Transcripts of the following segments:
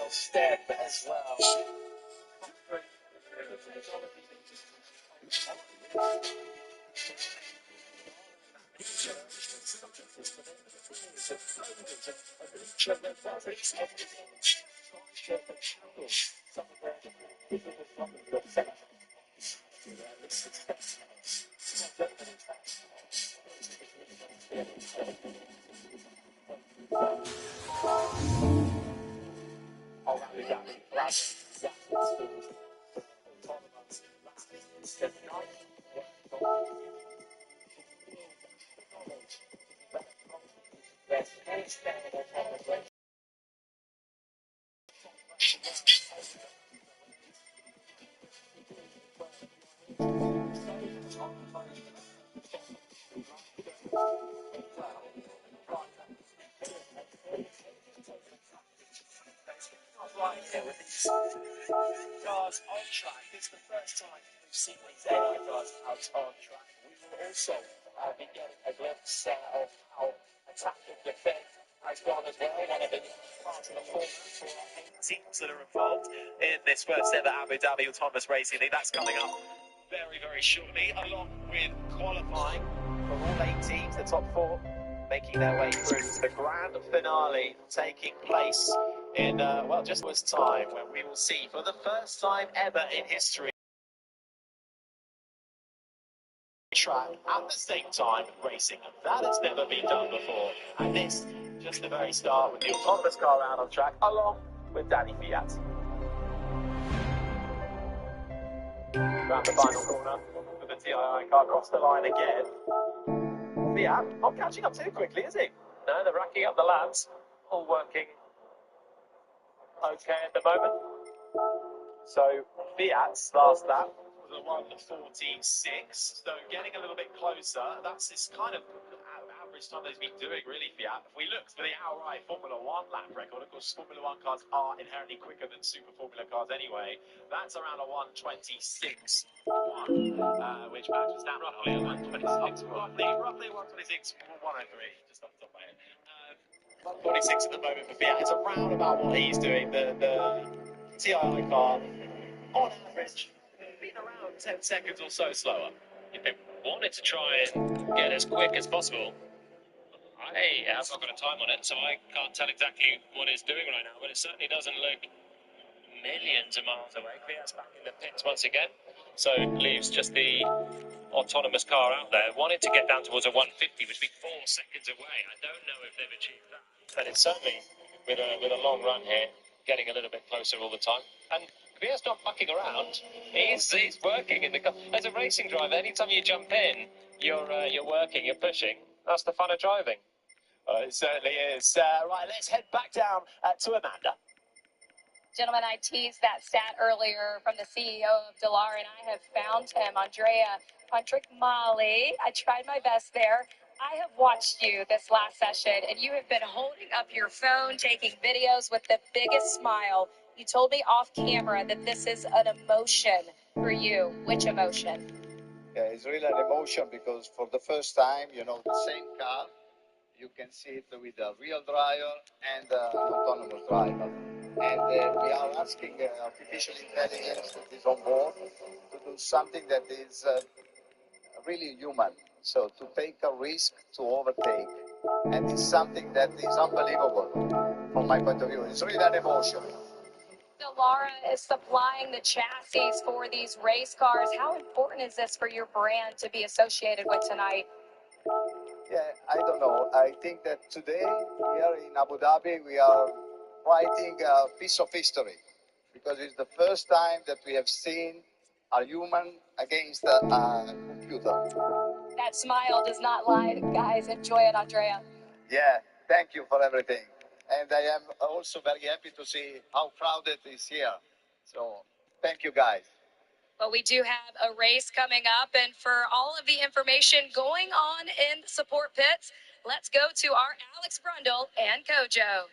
Step as well. Cars on track. It's the first time we've seen these AI cars out on track. We will also be getting a glimpse of how attacking defense has gone as well. One of the parts of the format for our teams that are involved in this first ever Abu Dhabi Autonomous Racing League. That's coming up very, very shortly, along with qualifying for all 8 teams, the top 4, making their way through to the grand finale taking place in, well, just this time when we will see for the first time ever in history track at the same time racing. That has never been done before. And this, just the very start with the autonomous car out on track, along with Danny Fiat. Around the final corner with the TII car across the line again. Fiat not catching up too quickly, is he? No, they're racking up the laps, all working okay at the moment. So Fiat's last lap was a 1:46, so getting a little bit closer. That's his kind of average time that he's been doing, really, Fiat. If we look for the outright Formula 1 lap record, of course, Formula 1 cars are inherently quicker than Super Formula cars anyway. That's around a 1:26, which matches down roughly a 1:26, roughly 1:26, 1:03, just off the top of my head. 1:46 at the moment for Fiat. It's around about what he's doing. The TII car, on average, been around 10 seconds or so slower. If they wanted to try and get as quick as possible, I have not got a time on it, so I can't tell exactly what it's doing right now, but it certainly doesn't look millions of miles away. Fiat's back in the pits once again, so leaves just the autonomous car out there. Wanted to get down towards a 150, which would be 4 seconds away. I don't know if they've achieved that, but it's certainly, with a long run here, getting a little bit closer all the time. And Fiat's not mucking around. He's working in the car. As a racing driver, anytime you jump in, you're working, you're pushing. That's the fun of driving. It certainly is. Right, let's head back down to Amanda. Gentlemen, I teased that stat earlier from the CEO of Dallara, and I have found him, Andrea Mali. I tried my best there. I have watched you this last session, and you have been holding up your phone, taking videos with the biggest smile. You told me off camera that this is an emotion for you. Which emotion? Yeah, it's really an emotion because for the first time, the same car, you can see it with a real driver and an autonomous driver. And we are asking artificial intelligence that is on board to do something that is really human. So to take a risk to overtake. And it's something that is unbelievable from my point of view. It's really an emotion. Dallara is supplying the chassis for these race cars. How important is this for your brand to be associated with tonight? Yeah, I don't know. I think that today, here in Abu Dhabi, we are writing a piece of history because it's the first time that we have seen a human against a computer. That smile does not lie, guys. Enjoy it, Andrea. Yeah, thank you for everything. And I am also very happy to see how crowded is here. So, thank you, guys. But we do have a race coming up, and for all of the information going on in the support pits, let's go to our Alex Brundle and Kojo.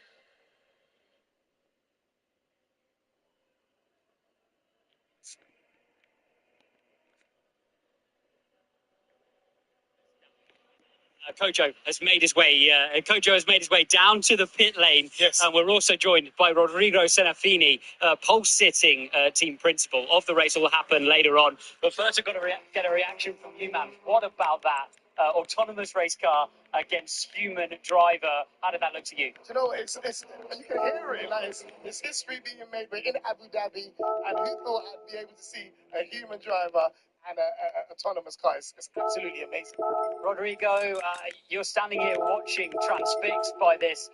Kojo has made his way. Kojo has made his way down to the pit lane. Yes. And we're also joined by Rodrigo Senafini, pole-sitting team principal of the race. Will happen later on. But first, I've got to get a reaction from you, man. What about that autonomous race car against human driver? How did that look to you? You know, it's you can hear it. Like it's history being made. We're in Abu Dhabi, and who thought I'd be able to see a human driver and a autonomous car? It's absolutely amazing. Rodrigo, you're standing here watching, transfixed by this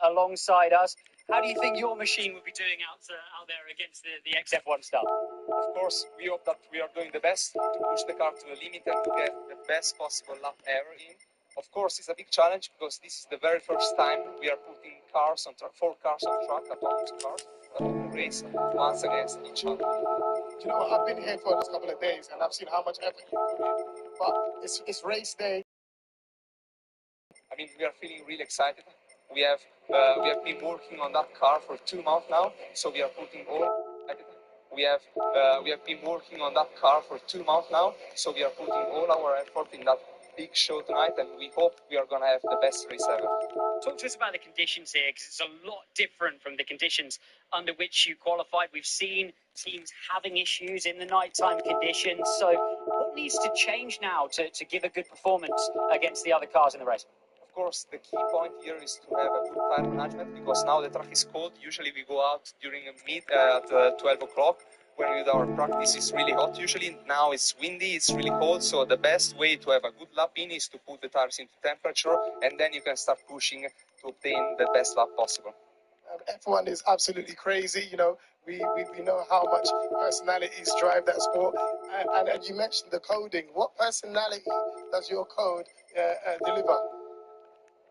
alongside us. How do you think your machine would be doing out there against the XF1 stuff? Of course, we hope that we are doing the best to push the car to the limit and to get the best possible lap ever in. Of course, it's a big challenge because this is the very first time we are putting cars on 4 cars on track, autonomous cars, that will race once against each other. You know, I've been here for a couple of days, and I've seen how much effort you put in. But it's race day. I mean, we are feeling really excited. We have been working on that car for 2 months now, so we are putting all. We have been working on that car for 2 months now, so we are putting all our effort in that big show tonight, and we hope we are gonna have the best race ever. Talk to us about the conditions here, because it's a lot different from the conditions under which you qualified. We've seen teams having issues in the nighttime conditions. So what needs to change now to give a good performance against the other cars in the race? Of course, the key point here is to have a good tire management, because now the track is cold. Usually we go out during at 12 o'clock when with our practice is really hot. Usually now it's windy, it's really cold. So the best way to have a good lap in is to put the tires into temperature, and then you can start pushing to obtain the best lap possible. F1 is absolutely crazy. You know, we know how much personalities drive that sport. And you mentioned the coding. What personality does your code deliver?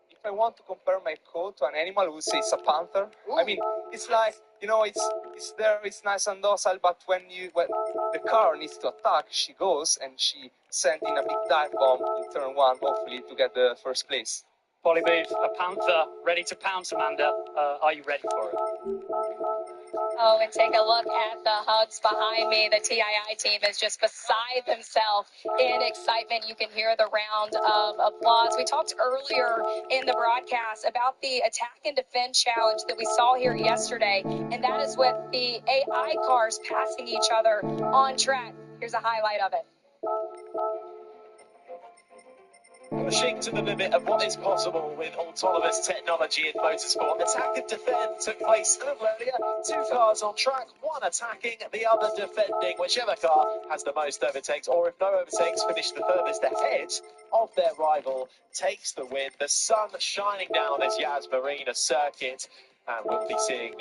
If I want to compare my code to an animal, I would say it's a panther. Ooh. I mean, it's like, you know, it's there, it's nice and docile, but when the car needs to attack, she goes and she sends in a big dive bomb in turn 1, hopefully to get the first place. Polymove, a panther, ready to pounce, Amanda. Are you ready for it? Oh, and take a look at the hugs behind me. The TII team is just beside themselves in excitement. You can hear the round of applause. We talked earlier in the broadcast about the attack and defend challenge that we saw here yesterday, and that is with the AI cars passing each other on track. Here's a highlight of it. Pushing to the limit of what is possible with autonomous technology in motorsport. Attack and defend took place a little earlier. 2 cars on track, one attacking, the other defending. Whichever car has the most overtakes, or if no overtakes, finish the furthest ahead of their rival, takes the win. The sun shining down this Yas Marina circuit, and we'll be seeing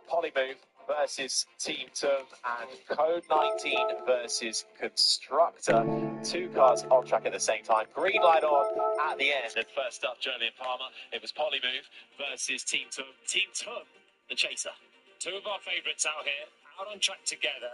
Polymove versus Team Tum and Code 19 versus Constructor. 2 cars on track at the same time. Green light on at the end. And first up, Julian Palmer. It was Polymove versus Team Tum. Team Tum, the chaser. 2 of our favourites out here, out on track together.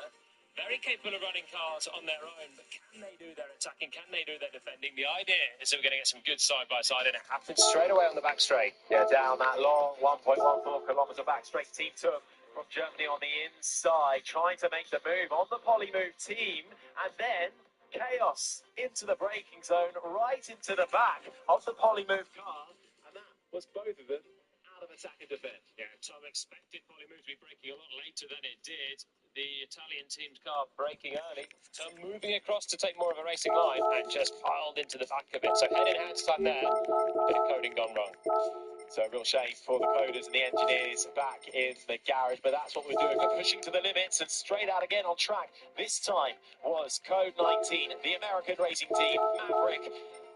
Very capable of running cars on their own, but can they do their attacking? Can they do their defending? The idea is that we're going to get some good side-by-side, and it happens straight away on the back straight. Yeah, down that long 1.14 kilometre back straight. Team Tum from Germany on the inside, trying to make the move on the Polymove team, and then chaos into the braking zone, right into the back of the Polymove car, and that was both of them out of attack and defend. Yeah, Tom expected Polymove to be braking a lot later than it did. The Italian team's car braking early, Tom moving across to take more of a racing line and just piled into the back of it. So head in hand time there, bit of coding gone wrong. So a real shame for the coders and the engineers back in the garage, but that's what we're doing. We're pushing to the limits and straight out again on track. This time was Code 19, the American racing team, Maverick.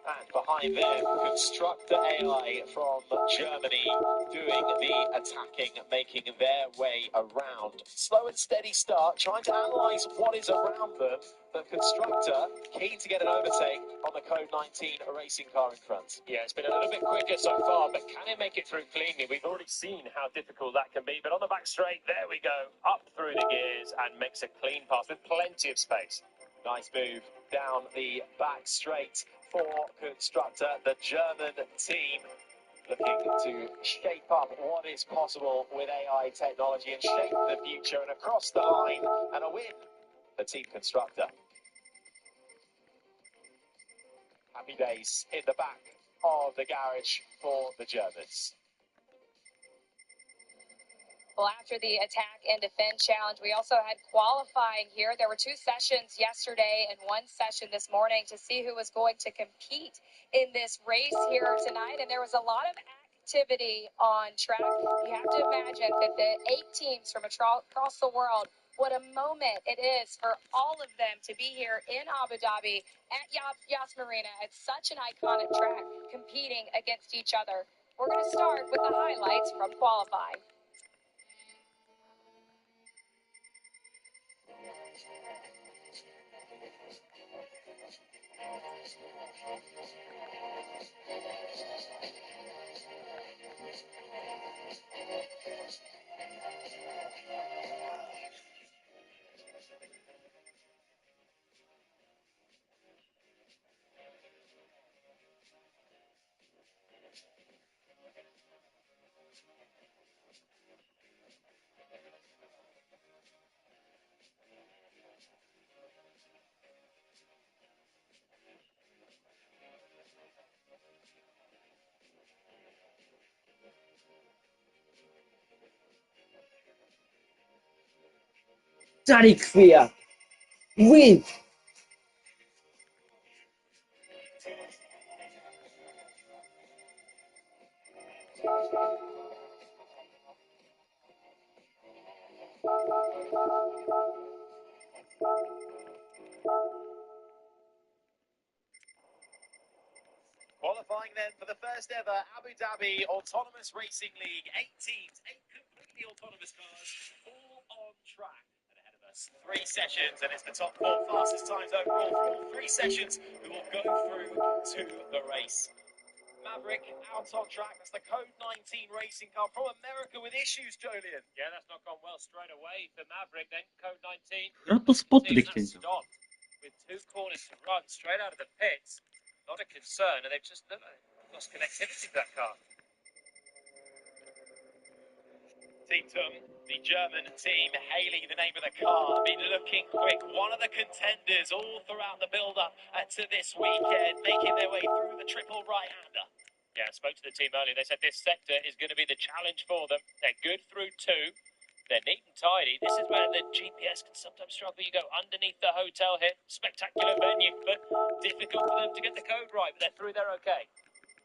And behind them, Constructor AI from Germany doing the attacking, making their way around. Slow and steady start, trying to analyse what is around them. But Constructor keen to get an overtake on the Code 19 racing car in front. Yeah, it's been a little bit quicker so far, but can it make it through cleanly? We've already seen how difficult that can be. But on the back straight, there we go, up through the gears and makes a clean pass with plenty of space. Nice move down the back straight for Constructor, the German team looking to shape up what is possible with AI technology and shape the future, and across the line and a win for Team Constructor. Happy days in the back of the garage for the Germans. Well, after the attack and defend challenge, we also had qualifying here. There were 2 sessions yesterday and 1 session this morning to see who was going to compete in this race here tonight. And there was a lot of activity on track. You have to imagine that the 8 teams from across the world, what a moment it is for all of them to be here in Abu Dhabi at Yas Marina. It's such an iconic track, competing against each other. We're going to start with the highlights from qualifying. Tariq Fiat win. Qualifying then for the first ever Abu Dhabi Autonomous Racing League. 8 teams, 8 completely autonomous cars, all on track. And ahead of us, 3 sessions, and it's the top 4 fastest times overall for all 3 sessions who will go through to the race. Maverick out on track. That's the Code 19 racing car from America with issues, Jolien. Yeah, that's not gone well straight away for Maverick. Then Code 19. Rato spot direkt Team has inte. stopped with 2 corners to run straight out of the pits. Not a concern, and they've just lost connectivity to that car. Team Tum, the German team, Haley, the name of the car, been looking quick. One of the contenders all throughout the build-up to this weekend, making their way through the triple right-hander. Yeah, I spoke to the team earlier. They said this sector is going to be the challenge for them. They're good through 2. They're neat and tidy. This is where the GPS can sometimes struggle. You go underneath the hotel here. Spectacular venue, but difficult for them to get the code right. But they're through there okay.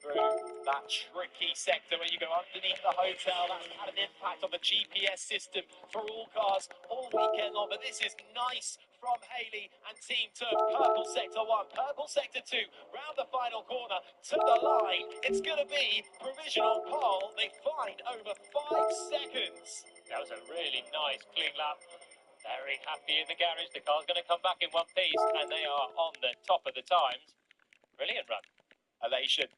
Through that tricky sector where you go underneath the hotel, that's had an impact on the GPS system for all cars all weekend long. But this is nice from Haley and Team Tum. Purple sector 1, purple sector 2, round the final corner to the line. It's going to be provisional pole. They find over 5 seconds. That was a really nice clean lap. Very happy in the garage. The car's going to come back in one piece, and they are on the top of the times. Brilliant run. Elation.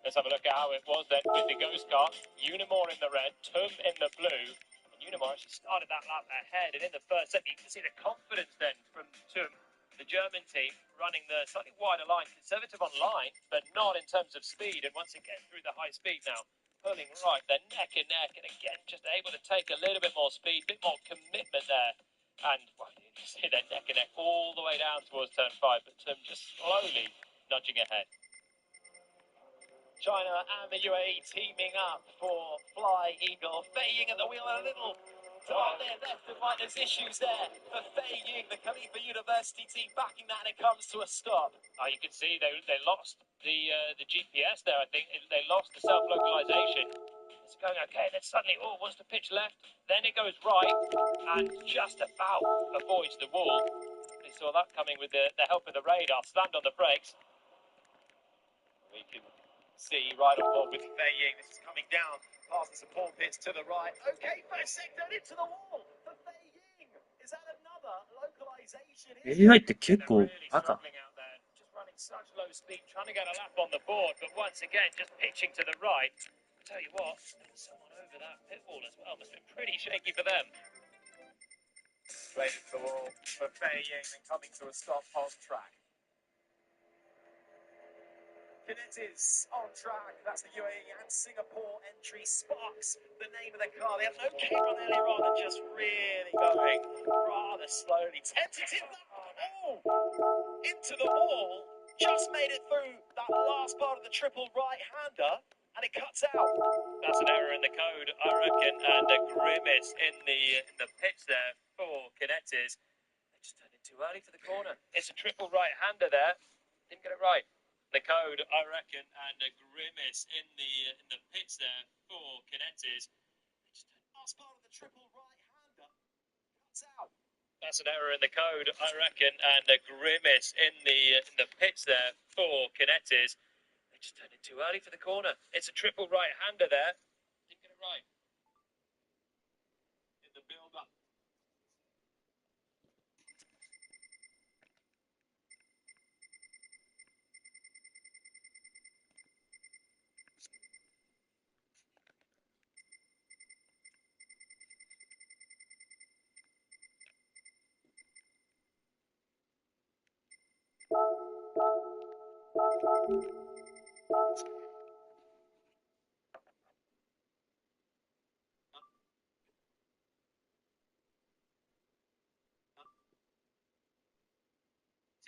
Let's have a look at how it was then with the Ghost car. Unimore in the red, Tum in the blue. And Unimore actually started that lap ahead, and in the first sector, you can see the confidence then from Tum, the German team, running the slightly wider line, conservative on line, but not in terms of speed. And once again, through the high speed now, pulling right, they're neck and neck, and again, just able to take a little bit more speed, a bit more commitment there. And well, you can see they're neck and neck all the way down towards turn 5, but Tum just slowly nudging ahead. China and the UAE teaming up for Fly Eagle. Fei Ying at the wheel and a little to their left and right. There's issues there for Fei Ying, the Khalifa University team backing that, and it comes to a stop. Oh, you can see they lost the GPS there. I think they lost the self-localization. It's going okay, then suddenly, wants to pitch left, then it goes right, and just about avoids the wall. They saw that coming with the help of the radar. Slammed on the brakes. We can see right on board with Fei Ying. This is coming down past the support pits to the right. Okay, first sector into the wall for Fei Ying. Is that another localization? AI って結構 Really 赤。 struggling out there, just running such low speed, trying to get a lap on the board, but once again, just pitching to the right. I tell you what, someone over that pit wall as well must have been pretty shaky for them. Straight into the wall for Fei Ying and coming to a stop on track. Cadet is on track. That's the UAE and Singapore entry. Sparks, the name of the car. They have no camera on earlier on and just really going rather slowly. Tentative. Oh, into the wall. Just made it through that last part of the triple right-hander, and it cuts out. That's an error in the code, I reckon, and a grimace in the pitch there for Canettes. They just turned it too early for the corner. It's a triple right-hander there. Didn't get it right. The code, I reckon, and a grimace in the pitch there for Canettes. They just turned Last part of the triple right-hander cuts out. That's an error in the code, I reckon, and a grimace in the pitch there for Canettes. They just turned it too early for the corner. It's a triple right-hander there. Didn't get it right. In the build-up.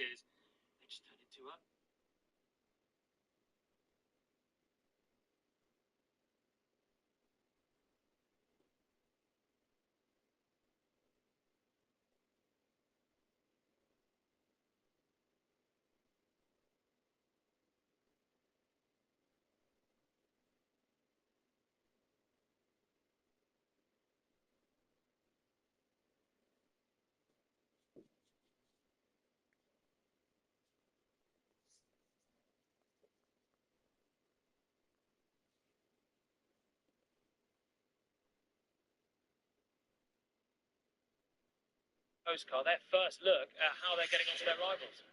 They just turned it too early. Postcard, their first look at how they're getting onto their rivals.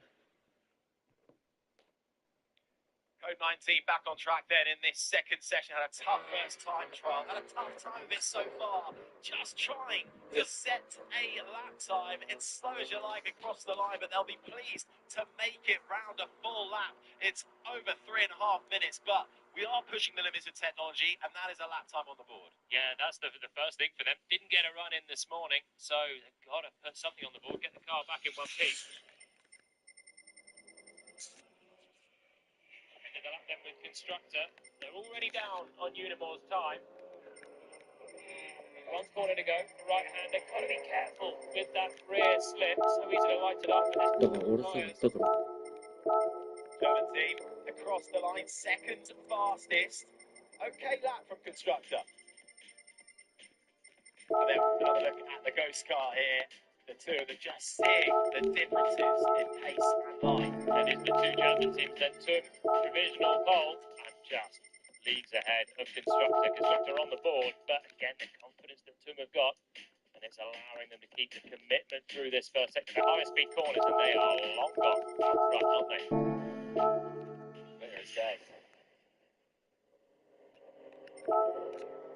Code 19 back on track then in this second session. Had a tough first time trial. Had a tough time of it so far. Just trying to set a lap time as slow as you like across the line, but they'll be pleased to make it round a full lap. It's over 3.5 minutes, but we are pushing the limits of technology, and that is a lap time on the board. Yeah, that's the first thing for them. Didn't get a run in this morning, so they've got to put something on the board, get the car back in one piece. Ended the lap then with Constructor. They're already down on Unimore's time. One corner to go. Right-hander, got to be careful with that rear slip. So easy to light it up. だから俺そうだから German team across the line, second fastest. Okay lap from Constructor. And then another look at the Ghost car here. The two of them just seeing the differences in pace and line. And it's the two German teams then took provisional pole and just leads ahead of Constructor. Constructor on the board, but again, the confidence that Tum have got, and it's allowing them to keep the commitment through this first sector. The higher speed corners, and they are long gone out front, aren't they? Clear as day.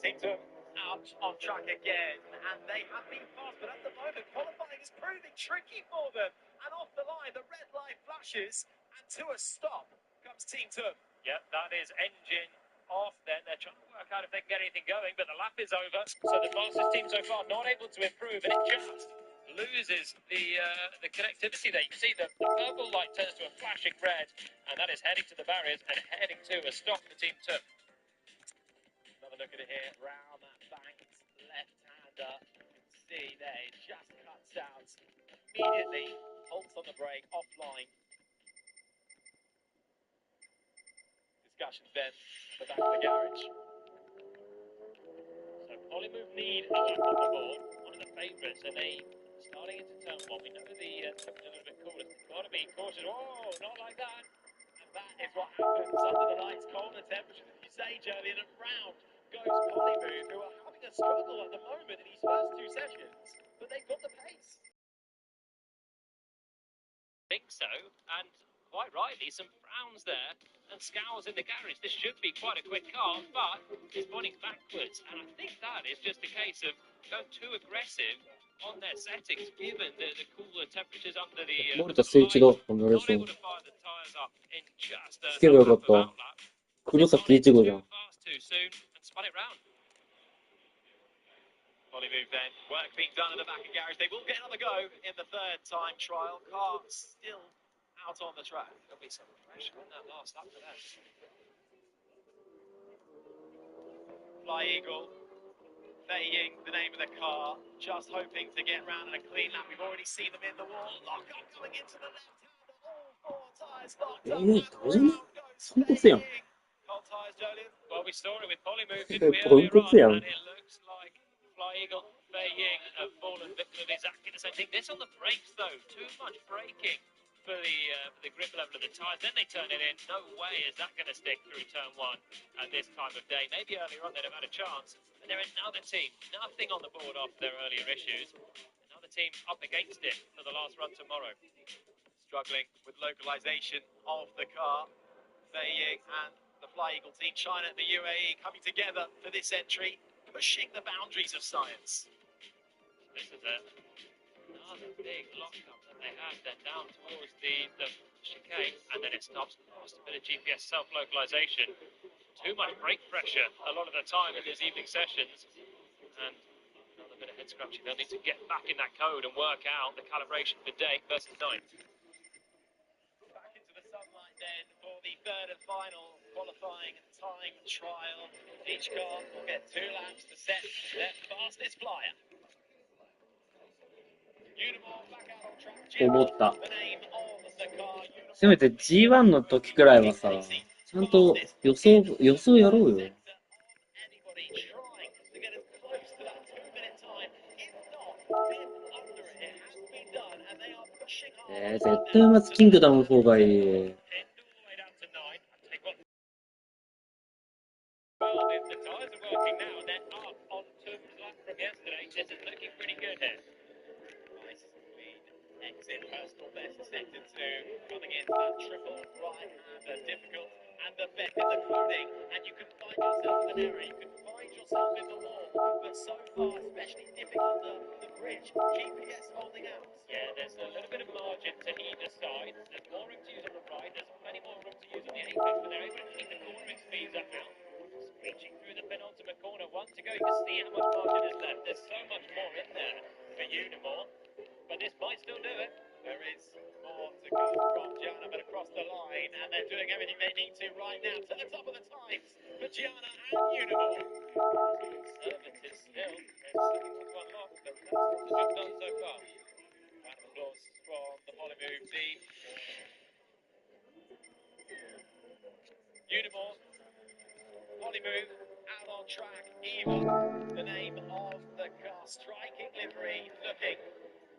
Team Tum out on track again, and they have been fast, but at the moment, qualifying is proving tricky for them. And off the line, the red light flashes, and to a stop comes Team Tum. Yep, that is engine off then. They're trying to work out if they can get anything going, but the lap is over. So the fastest team so far not able to improve, and it just loses the connectivity there. You see the purple light turns to a flashing red, and that is heading to the barriers and heading to a stop for Team 2. Another look at it here, round that banked left-hander. You can see there, it just cuts out immediately, halts on the brake, offline. Discussions then at the back of the garage. So Polymove need a lap on the board, one of the favourites, and they starting into turn one. We know the turn a little bit cooler. They've got to be cautious. Oh, not like that. And that is what happens under the lights, cold and temperatures, as you say, Jolly, and around goes Polymove, who are having a struggle at the moment in his first two sessions, but they've got the pace. Think so, and quite rightly, some frowns there and scowls in the garage. This should be quite a quick car, but it's pointing backwards, and I think that is just a case of going too aggressive on their settings, given the cooler temperatures under the 漏れたスイッチが乗れ not そう。 able to fire the tyres up in just a 聞けばよかっ lap of た。 outlap. 黒 They've 崎 gone いち in ごじゃ too ん。 fast too soon and spun it round. Polymove then, work being done in the back of garage. They will get another go in the third time trial. Car still out on the track. There'll be some pressure on that last lap for them. Fly Eagle, Feiying, the name of the car, just hoping to get round in a clean lap. We've already seen them in the wall. Lock up going into the left hand. All four tyres locked up. And 大丈夫 round goes ポンコツやん。 Feiying. Cold tyres, Jolien. Well, we saw it with Polymove, didn't we, ポン earlier コツや on? ん。 And it looks like Fly Eagle, Fei Ying have fallen victim of exactly the same thing. This on the brakes, though. Too much braking for the grip level of the tyres. Then they turn it in. No way is that going to stick through turn one at this time of day. Maybe earlier on they'd have had a chance. But they're another team. Nothing on the board after their earlier issues. Another team up against it for the last run tomorrow. Struggling with localization of the car. Feiying and the Fly Eagle team, China and the UAE coming together for this entry, pushing the boundaries of science. This is another big lockup that they have. Then down towards the chicane, and then it stops. Lost a bit of GPS self-localization. Too much brake pressure a lot of the time in these evening sessions, and another bit of head scratching. They'll need to get back in that code and work out the calibration for day versus night. Back into the sunlight then for the third and final qualifying time trial. Each car will get 2 laps to set their fastest flyer. Uniform back out on track. 思った。 The name of the car. せめて G1 の時くらいはさ、ちゃんと予想やろうよ。Anybody trying to get as close to that 2-minute time, if not, bit under it. It has been done, and they are pushing hard. 絶対まずキングダムの方がいい。 Pinned all the way down to 9. I'll take one. Well, the tyres are working now, and they're up on Tom's lap from yesterday. This is looking pretty good here. Nice lead exit, personal best sector 2, coming into that triple right-hander, difficult, and the bend in the coding, and you can find yourself in an error, you can find yourself in the wall, but so far, especially dipping under the bridge, GPS holding out. Yeah, there's a little bit of margin to either side. There's more room to use on the right, there's plenty more room to use on the apex, but they're able to keep the cornering speeds up now. Reaching through the penultimate corner, one to go, you can see how much margin is left. There's so much more in there for Unimore, but this might still do it. There is more to come from Gianna, but across the line, and they're doing everything they need to right now to the top of the times for Gianna and Unimore. Conservative still. There's something to unlock, but that's what the job done so far. Round of applause from the Polymove team. Unimore, Polymove, out on track. Eva, the name of the car, striking livery, looking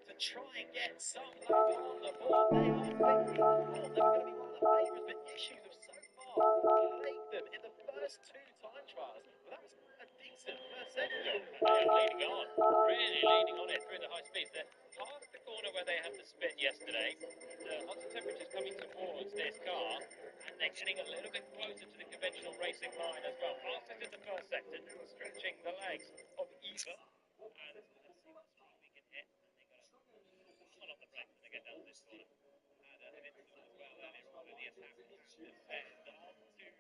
to try and get some lap on the board. They are quickly on. They're going to be one of the favourites, but issues have so far plagued them in the first 2 time trials. But that was a decent first sector. They are leading on, really leading on it through the high speeds. They're past the corner where they had the spin yesterday. The hotter temperatures coming towards this car, and they're getting a little bit closer to the conventional racing line as well. Fastest in the first sector, now stretching the legs of Eva. And let's see what speed we can hit. And they've got a pummel on the brake when they get down to this corner. Had an incident as well earlier on in the attack. Descend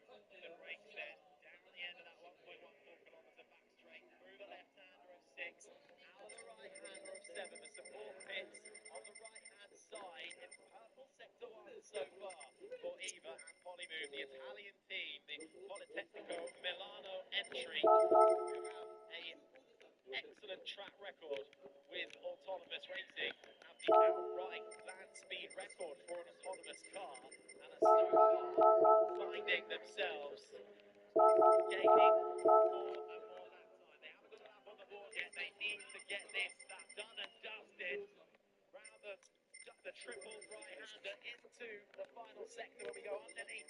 onto the brake then, down the end of that 1.14 kilometre back straight, through the left-hander of 6, out of the right-hander of 7. The support pits on the right-hand side in purple sector 1 so far for Eva and Polymove, the Italian team, the Politecnico Milano entry, who have a excellent track record with autonomous racing, have the outright land speed record for an autonomous car, and are so far finding themselves gaining more and more lap time. They haven't got a lap on the board yet. They need to get this done and dusted. Rather the triple right-hander into the final sector when we go underneath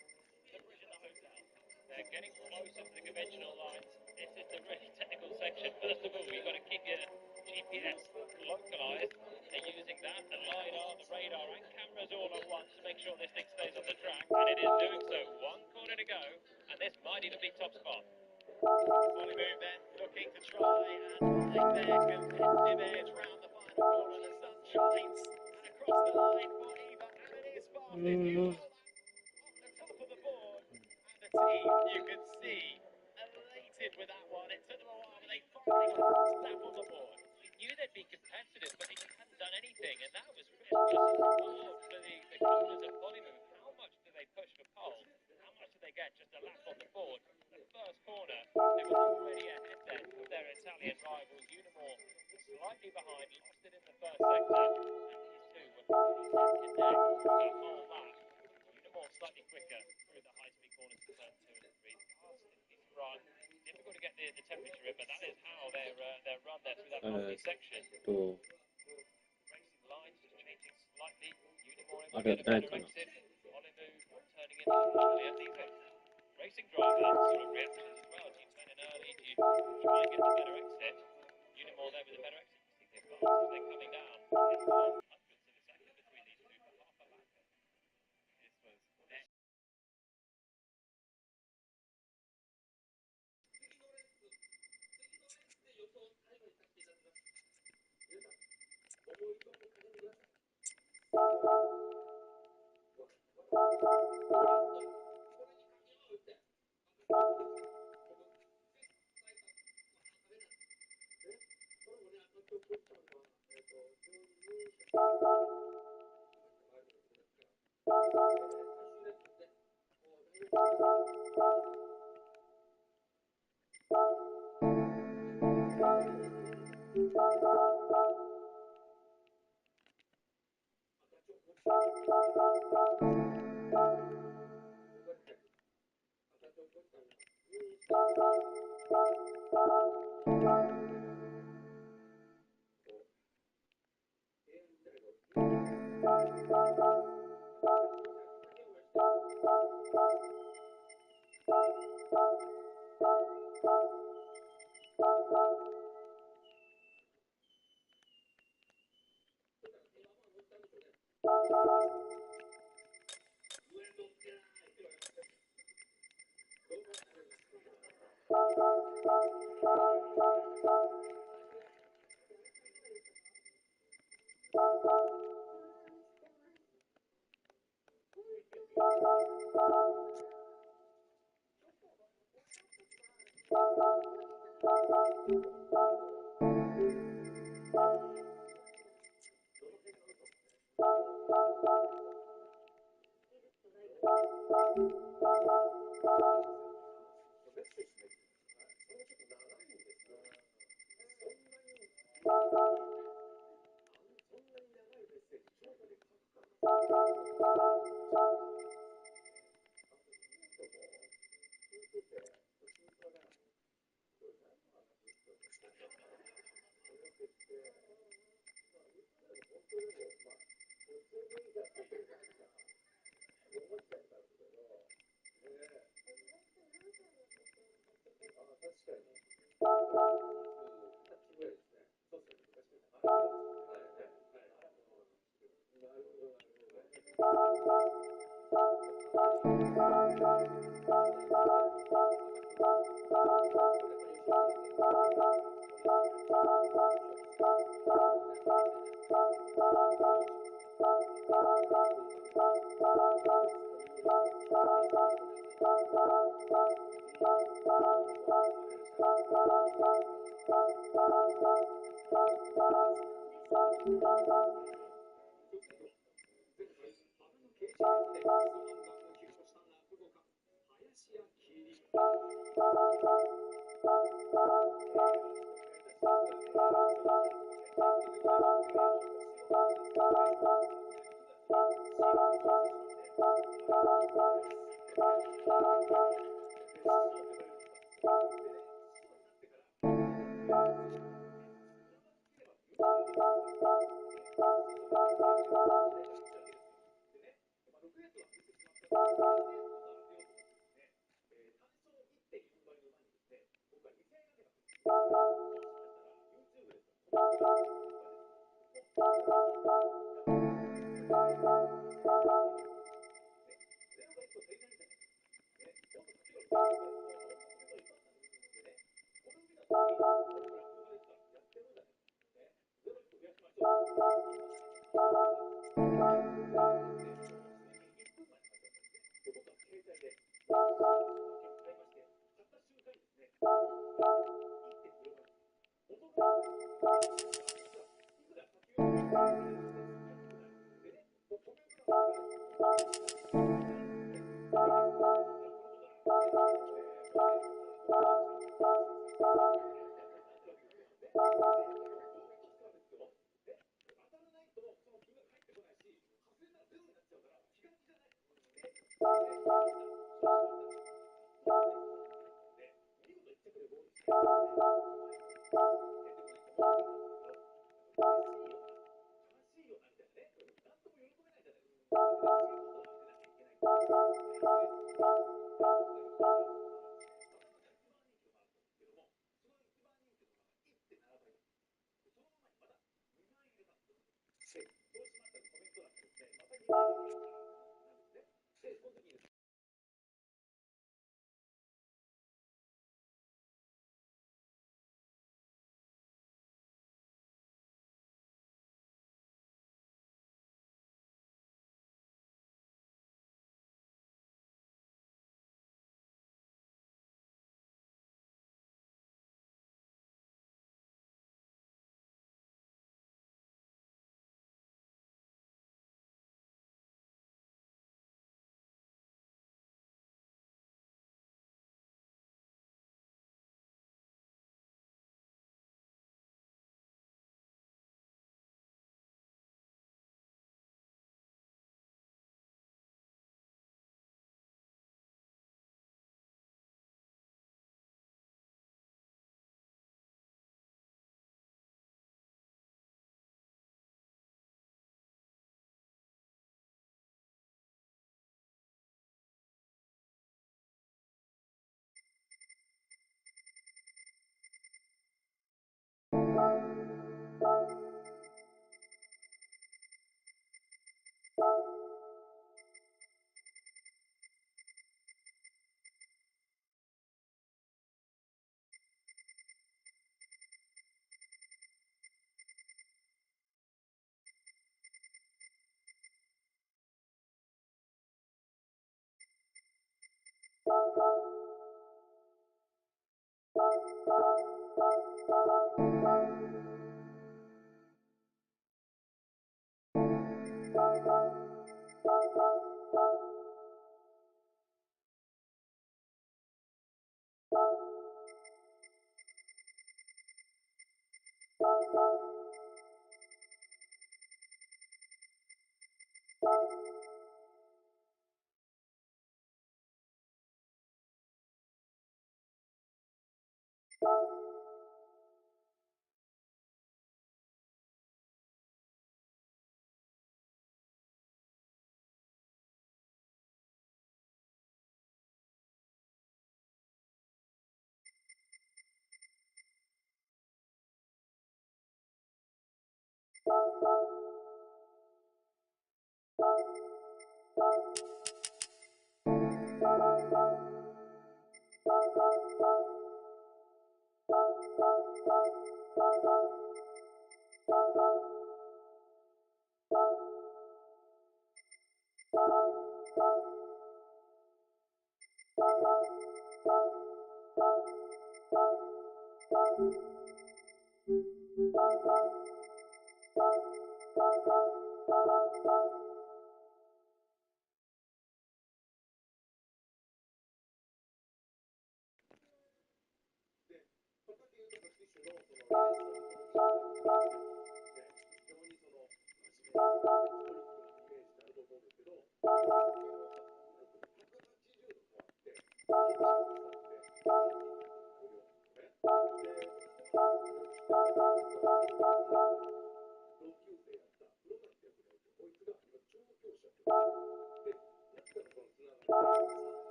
the bridge in the hotel. They're getting closer to the conventional lines. This is the really technical section. First of all, you've got to keep your GPS localized. They're using that, the LiDAR, the radar, and cameras all at once to make sure this thing stays on the track. And it is doing so. One corner to go, and this might even be top spot. Fully move then, looking to try and find their competitive edge round the final corner. The sun shines, and across the line for Eva, and it is fast. If you roll that off the top of the board, and the team, you can see, elated with that one. It took them a while, but they finally got a snap on the board. We knew they'd be competitive, but they just hadn't done anything, and that was just bored for the corners of Polymove. How much do they push for pole? How much do they get just a lap on the board? The first corner, they were already ahead then of their Italian rivals. Unimore slightly behind, lost it in the first sector, and these two were pretty neck and neck the whole lap. Unimore slightly quicker through the high-speed corners to turn 2 and 3. The cars simply sprung. Difficult to get the temperature in, but that is how their run there through that bumpy section. Racing lines just changing slightly. Unimore able to get a better exit. Polymove turning in earlier. These are racing drivers sort of reactions as well. Do you turn in early? Do you try and get the better exit? Unimore there with a better exit. You see the advantage they're coming down. It's 100ths of a second between these two for half a lap. This was next. 同級生やった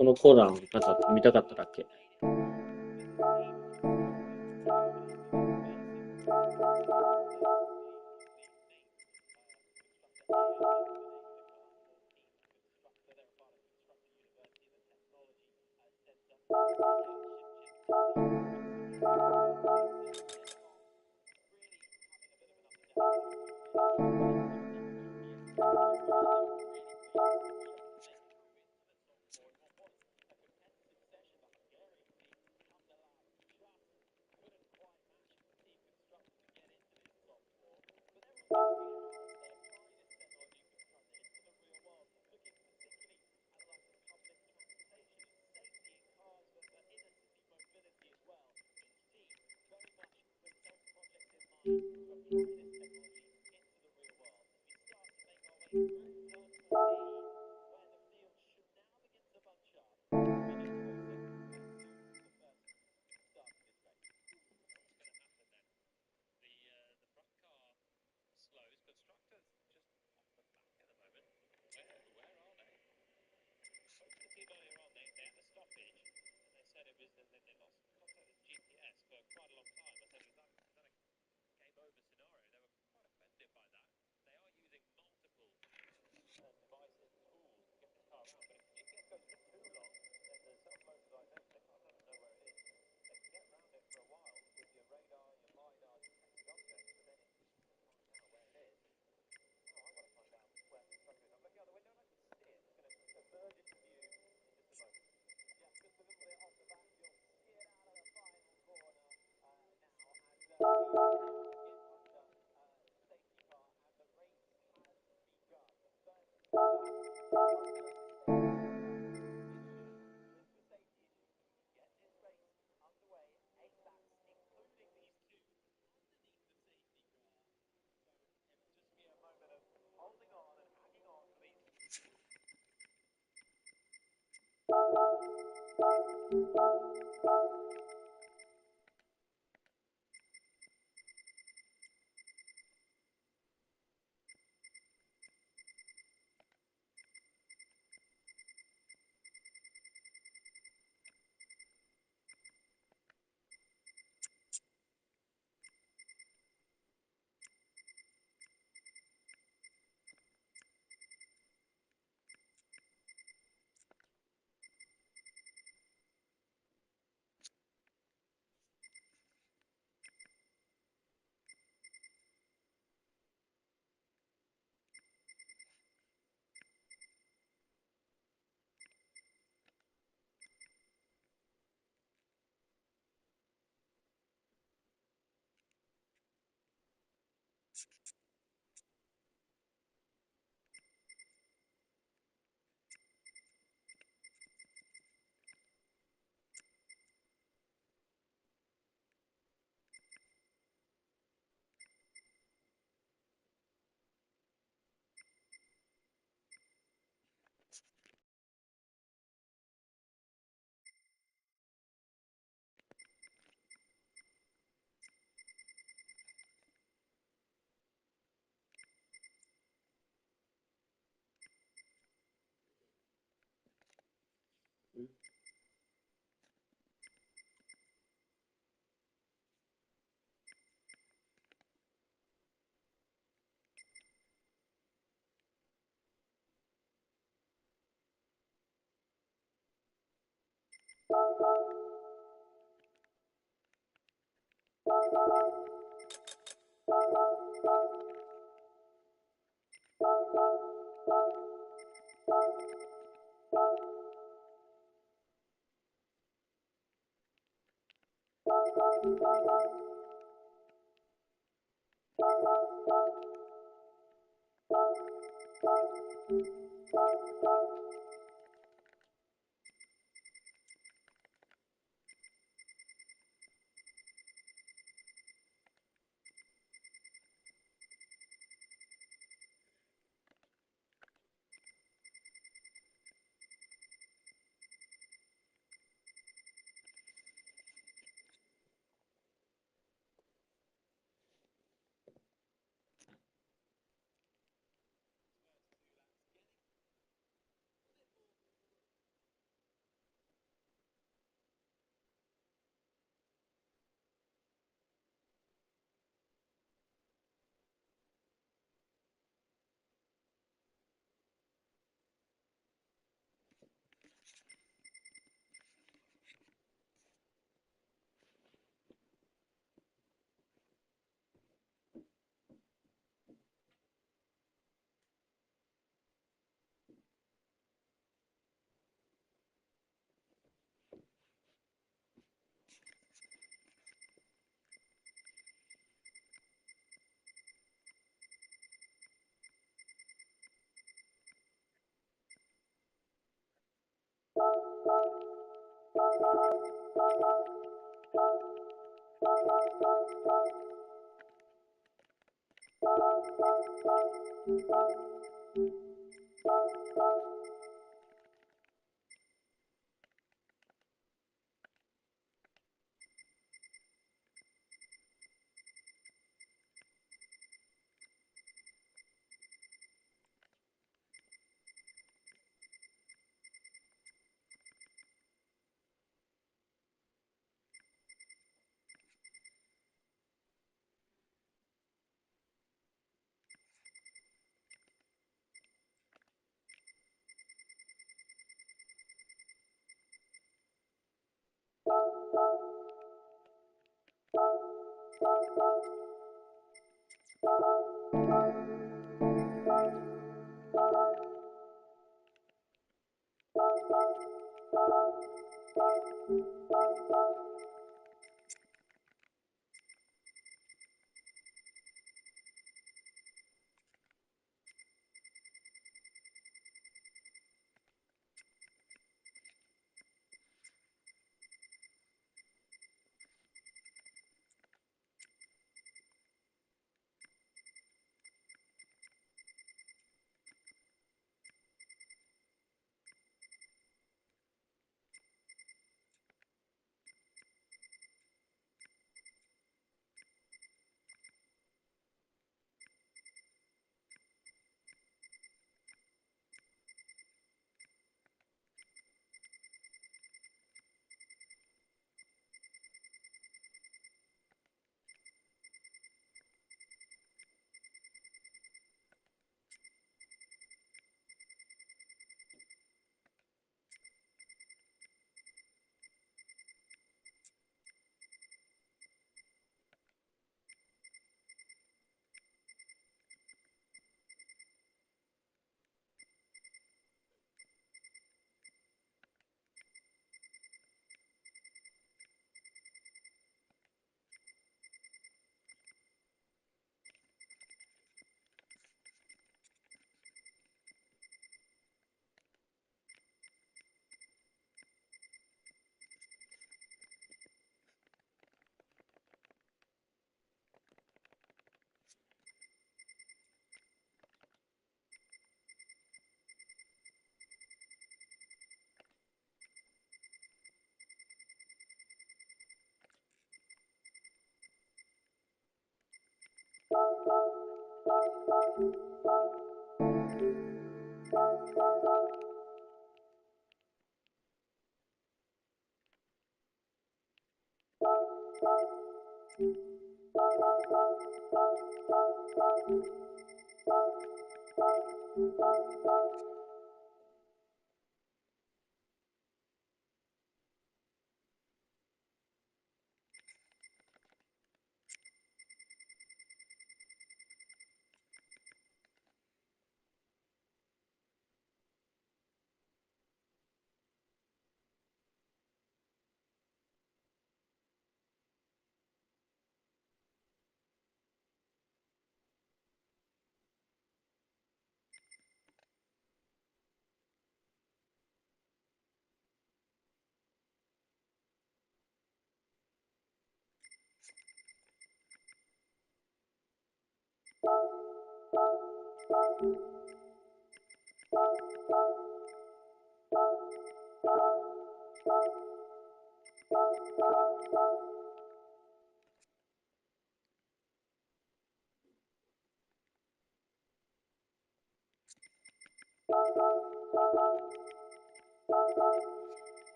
このコーナーなんか見たかっただけ。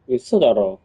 嘘だろ。